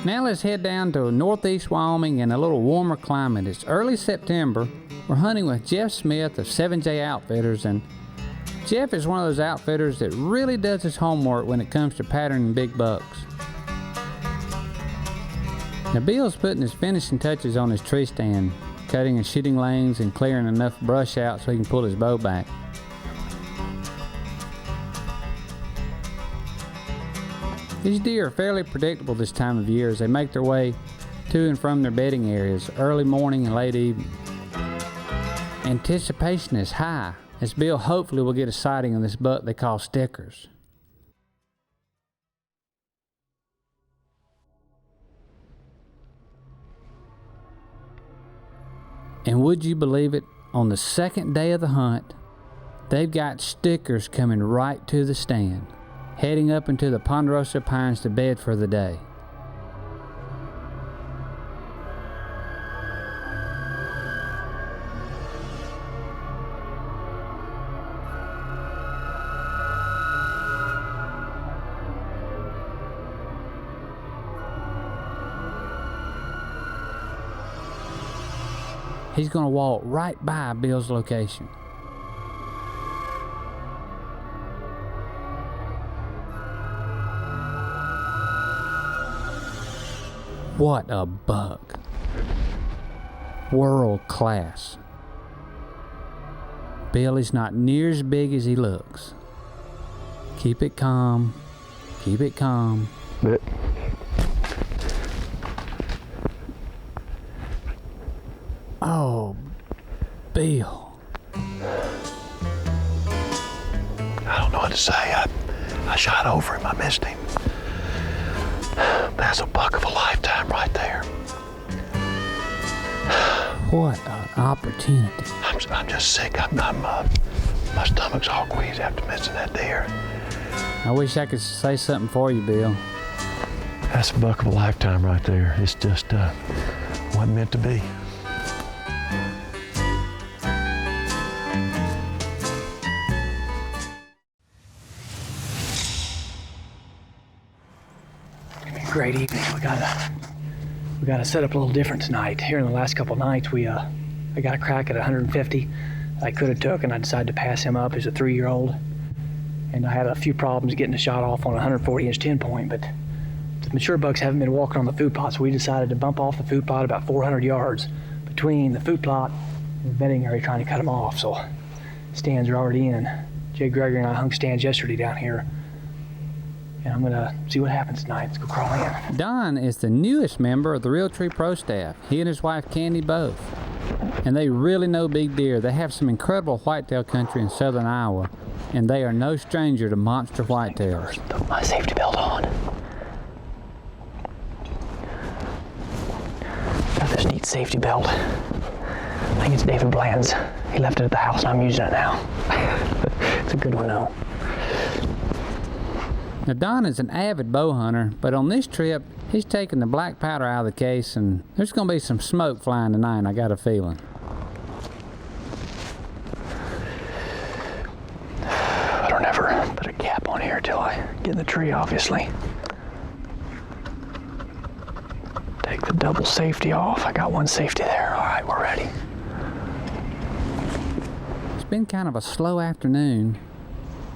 Now let's head down to northeast Wyoming in a little warmer climate. It's early September. We're hunting with Jeff Smith of 7J Outfitters, and Jeff is one of those outfitters that really does his homework when it comes to patterning big bucks. Now Bill's putting his finishing touches on his tree stand, cutting his shooting lanes and clearing enough brush out so he can pull his bow back. These deer are fairly predictable this time of year as they make their way to and from their bedding areas early morning and late evening. Anticipation is high as Bill hopefully will get a sighting on this buck they call Stickers. And would you believe it, on the second day of the hunt, they've got Stickers coming right to the stand, heading up into the Ponderosa Pines to bed for the day. He's going to walk right by Bill's location. What a buck. World class. Bill is not near as big as he looks. Keep it calm. Keep it calm. But oh, Bill. I don't know what to say. I shot over him. I missed him. That's a buck of a lifetime right there. What an opportunity. I'm just sick. My stomach's all queasy after missing that deer. I wish I could say something for you, Bill. That's a buck of a lifetime right there. It's just wasn't meant to be. Great evening. We gotta set up a little different tonight. Here in the last couple nights, I got a crack at 150 I could have took, and I decided to pass him up. He's a 3-year-old, and I had a few problems getting the shot off on a 140-inch 10-point. But the mature bucks haven't been walking on the food plot, so we decided to bump off the food plot about 400 yards between the food plot and the bedding area, trying to cut them off. So stands are already in. Jay Gregory and I hung stands yesterday down here. And I'm gonna see what happens tonight. Let's go crawl in. Don is the newest member of the Realtree Pro staff. He and his wife Candy both. And they really know big deer. They have some incredible whitetail country in southern Iowa, and they are no stranger to monster whitetails. Put my safety belt on. Got this neat safety belt. I think it's David Bland's. He left it at the house and I'm using it now. It's a good one though. Now Don is an avid bow hunter, but on this trip, he's taking the black powder out of the case, and there's going to be some smoke flying tonight, I got a feeling. I don't ever put a cap on here till I get in the tree, obviously. Take the double safety off. I got one safety there. All right, we're ready. It's been kind of a slow afternoon,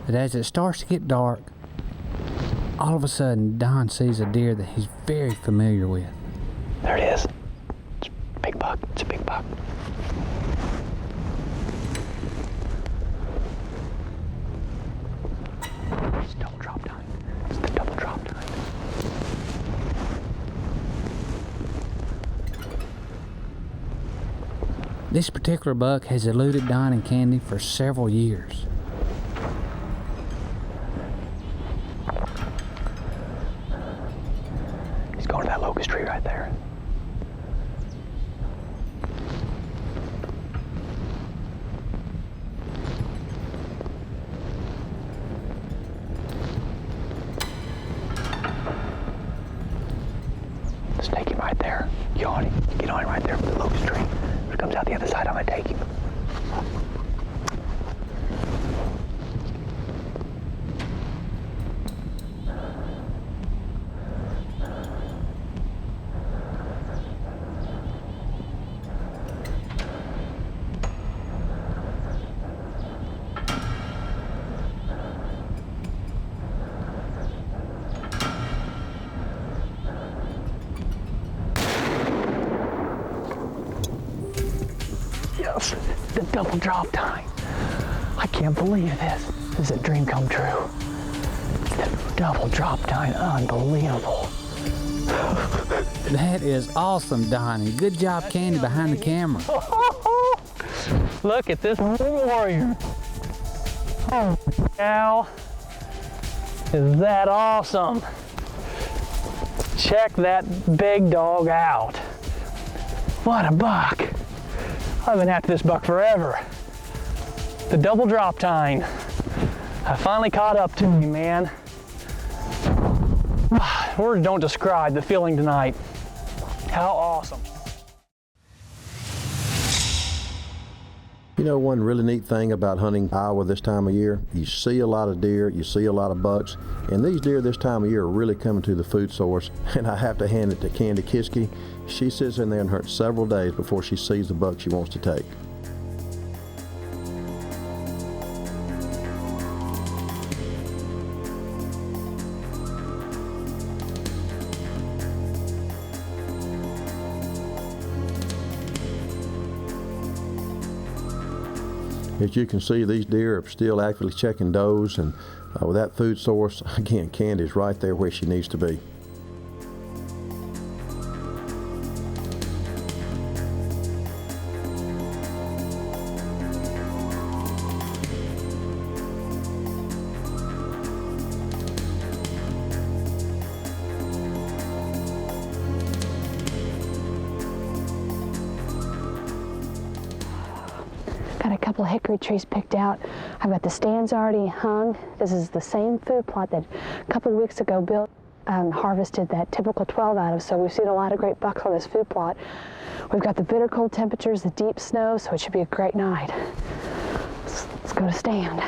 but as it starts to get dark, all of a sudden, Don sees a deer that he's very familiar with. There it is. It's a big buck. It's a big buck. It's double drop time. It's the double drop time. This particular buck has eluded Don and Candy for several years. He's going to that locust tree right there. Just take him right there. Get on him. Get on him right there with the locust tree. If he comes out the other side, I'm going to take him. double drop tine. I can't believe this. This is a dream come true. Double drop tine, unbelievable. That is awesome, Donnie. Good job, Candy, behind the camera. Look at this warrior. Oh, cow. Is that awesome? Check that big dog out. What a buck. I've been after this buck forever. The double drop tine. I finally caught up to me, man. Words don't describe the feeling tonight. How awesome. You know, one really neat thing about hunting Iowa this time of year, you see a lot of deer, you see a lot of bucks, and these deer this time of year are really coming to the food source, and I have to hand it to Candy Kiske. She sits in there and hunts several days before she sees the buck she wants to take. As you can see, these deer are still actively checking does, and with that food source, again, Candy's right there where she needs to be. Got a couple of hickory trees picked out. I've got the stands already hung. This is the same food plot that a couple of weeks ago Bill harvested that typical 12 out of, so we've seen a lot of great bucks on this food plot. We've got the bitter cold temperatures, the deep snow, so it should be a great night. Let's go to stand.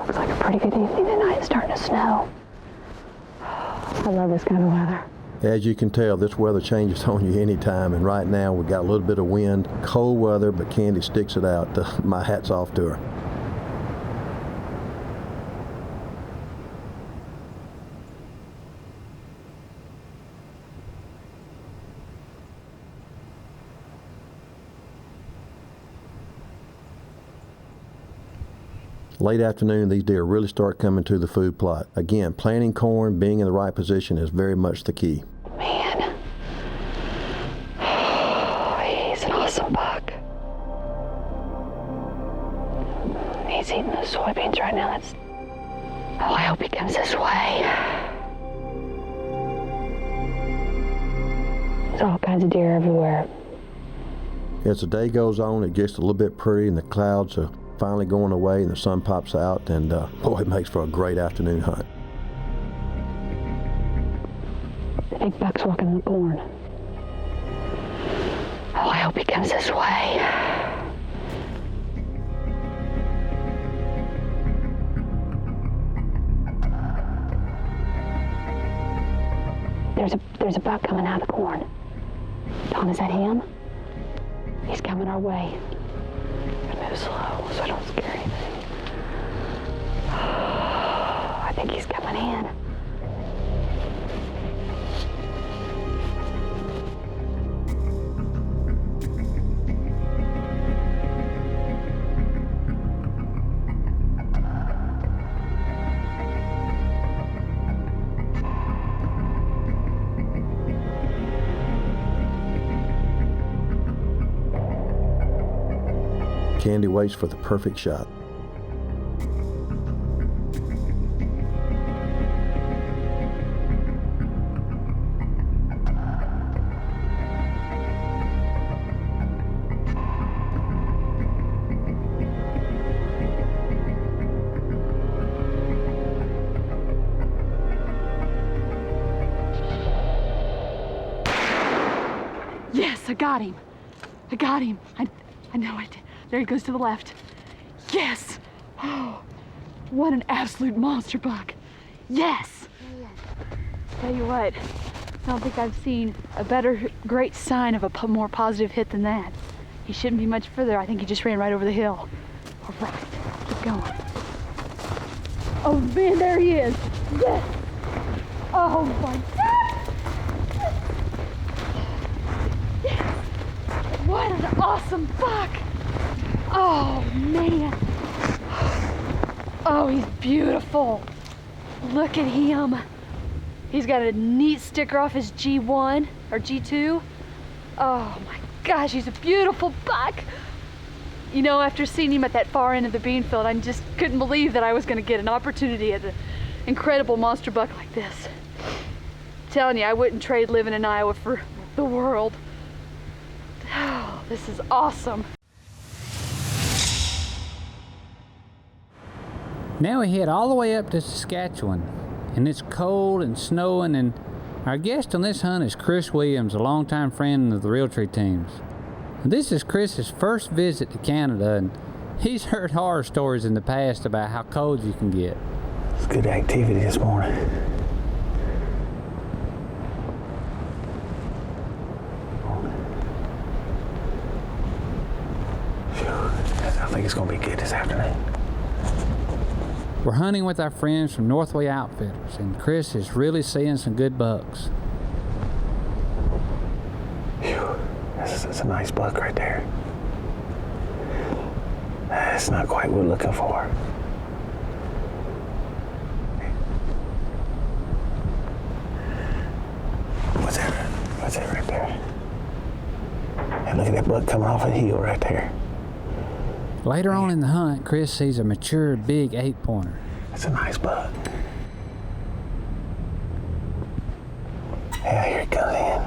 Looks like a pretty good evening tonight. It's starting to snow. I love this kind of weather. As you can tell, this weather changes on you anytime, and right now we've got a little bit of wind, cold weather, but Candy sticks it out. My hat's off to her. Late afternoon, these deer really start coming to the food plot. Again, planting corn, being in the right position is very much the key. Man, he's an awesome buck. He's eating the soybeans right now. Oh, I hope he comes this way. There's all kinds of deer everywhere. As the day goes on, it gets a little bit pretty, and the clouds are finally going away and the sun pops out, and boy, it makes for a great afternoon hunt. The big buck's walking in the corn. Oh, I hope he comes this way. There's a buck coming out of the corn. Don, is that him? He's coming our way. Move slow so I don't scare anything. I think he's coming in. Candy waits for the perfect shot. Yes, I got him. I got him. I know it. There he goes to the left. Yes! Oh, what an absolute monster buck. Yes! Tell you what, I don't think I've seen a better, great sign of a more positive hit than that. He shouldn't be much further. I think he just ran right over the hill. All right, keep going. Oh man, there he is. Yes. Oh my God. Yes. What an awesome buck. Oh man. Oh, he's beautiful. Look at him. He's got a neat sticker off his G1 or G2. Oh my gosh, he's a beautiful buck. You know, after seeing him at that far end of the bean field, I just couldn't believe that I was going to get an opportunity at an incredible monster buck like this. I'm telling you, I wouldn't trade living in Iowa for the world. Oh, this is awesome. Now we head all the way up to Saskatchewan, and it's cold and snowing, and our guest on this hunt is Chris Williams, a longtime friend of the Realtree teams. This is Chris's first visit to Canada, and he's heard horror stories in the past about how cold you can get. It's good activity this morning. I think it's going to be good this afternoon. We're hunting with our friends from Northway Outfitters, and Chris is really seeing some good bucks. Phew. That's a nice buck right there. That's not quite what we're looking for. What's that right there? And look at that buck coming off a hill right there. Later on in the hunt, Chris sees a mature big 8-pointer. That's a nice buck. Yeah, here it comes in.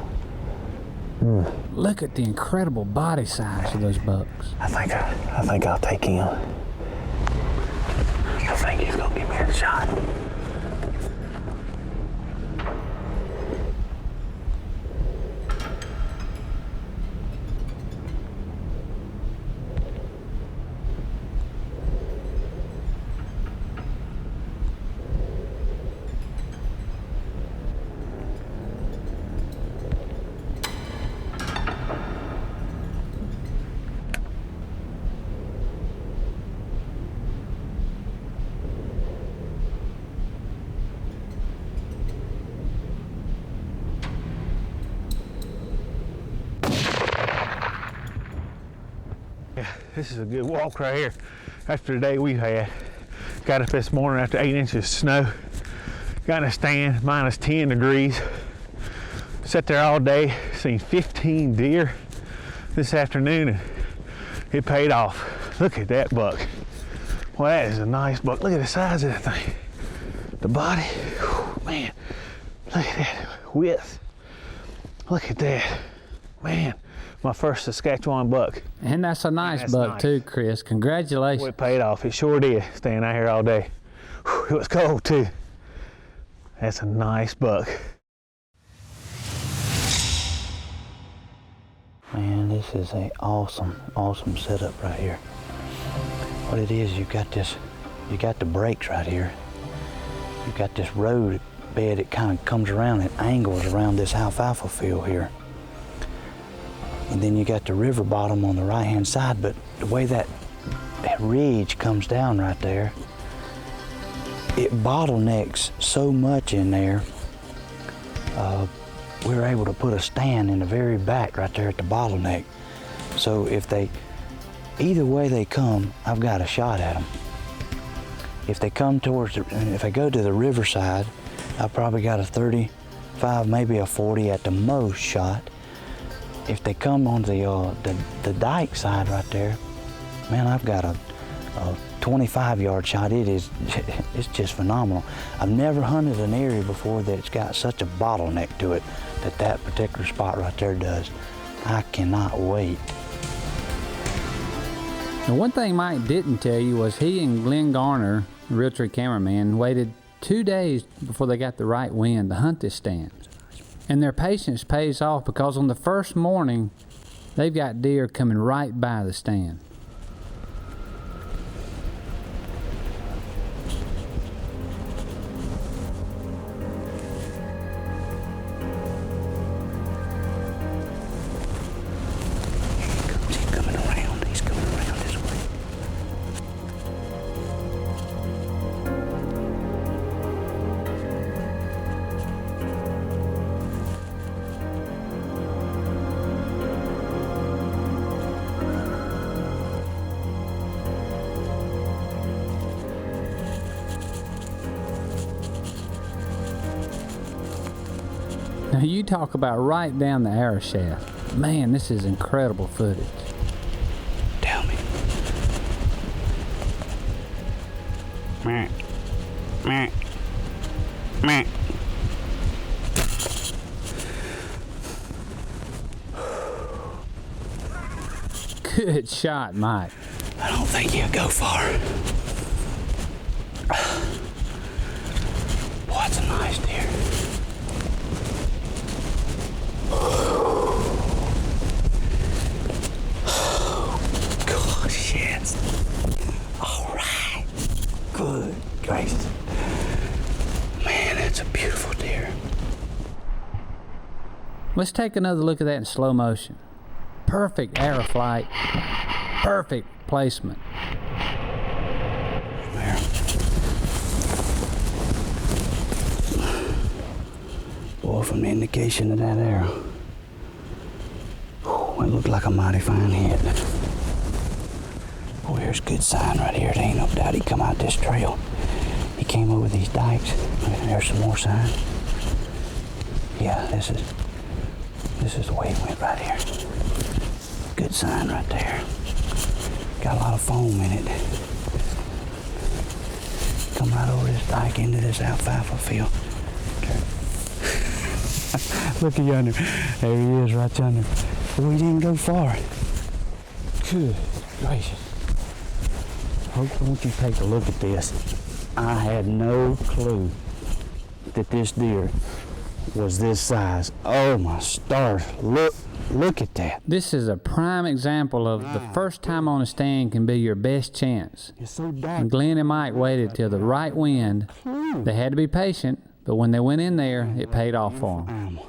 Look at the incredible body size of those bucks. I think I'll take him. I think he's gonna give me a shot. Yeah, this is a good walk right here. After the day we've had, got up this morning after 8 inches of snow, got in a stand, minus 10 degrees. Sat there all day, seen 15 deer this afternoon, and it paid off. Look at that buck. Well, that is a nice buck. Look at the size of that thing. The body, whew, man, look at that width. Look at that, man. My first Saskatchewan buck. And that's a nice buck too, Chris. Congratulations. Boy, it paid off. It sure did, staying out here all day. Whew, it was cold too. That's a nice buck. Man, this is a awesome setup right here. What it is, you got the brakes right here. You've got this road bed, it kind of comes around and angles around this alfalfa field here. And then you got the river bottom on the right hand side, but the way that ridge comes down right there, it bottlenecks so much in there. We were able to put a stand in the very back right there at the bottleneck. So either way they come, I've got a shot at them. If they come if I go to the riverside, I probably got a 35, maybe a 40 at the most shot. If they come on the dike side right there, man, I've got a 25-yard shot. It's just phenomenal. I've never hunted an area before that's got such a bottleneck to it that particular spot right there does. I cannot wait. Now, one thing Mike didn't tell you was he and Glenn Garner, the Realtree cameraman, waited 2 days before they got the right wind to hunt this stand. And their patience pays off, because on the first morning, they've got deer coming right by the stand. He's coming around this way. Now you talk about right down the arrow shaft. Man, this is incredible footage. Tell me. Meh. Meh. Meh. Good shot, Mike. I don't think he'll go far. Boy, that's a nice deer. Gosh, yes. All right. Good gracious. Man, that's a beautiful deer. Let's take another look at that in slow motion. Perfect arrow flight, perfect placement. There. Boy, from the indication of that arrow, it looked like a mighty fine hit. Boy, here's a good sign right here. There ain't no doubt he come out this trail. He came over these dikes. There's some more sign. Yeah, this is the way he went right here. Good sign right there. Got a lot of foam in it. Come right over this dike into this alfalfa field. Look at yonder. There he is right yonder. Boy, he didn't go far. Good gracious. Won't you take a look at this? I had no clue that this deer was this size. Oh my stars. Look at that. This is a prime example of the first time on a stand can be your best chance. It's so dark. And Glenn and Mike waited till the right wind. They had to be patient, but when they went in there, it paid off for them.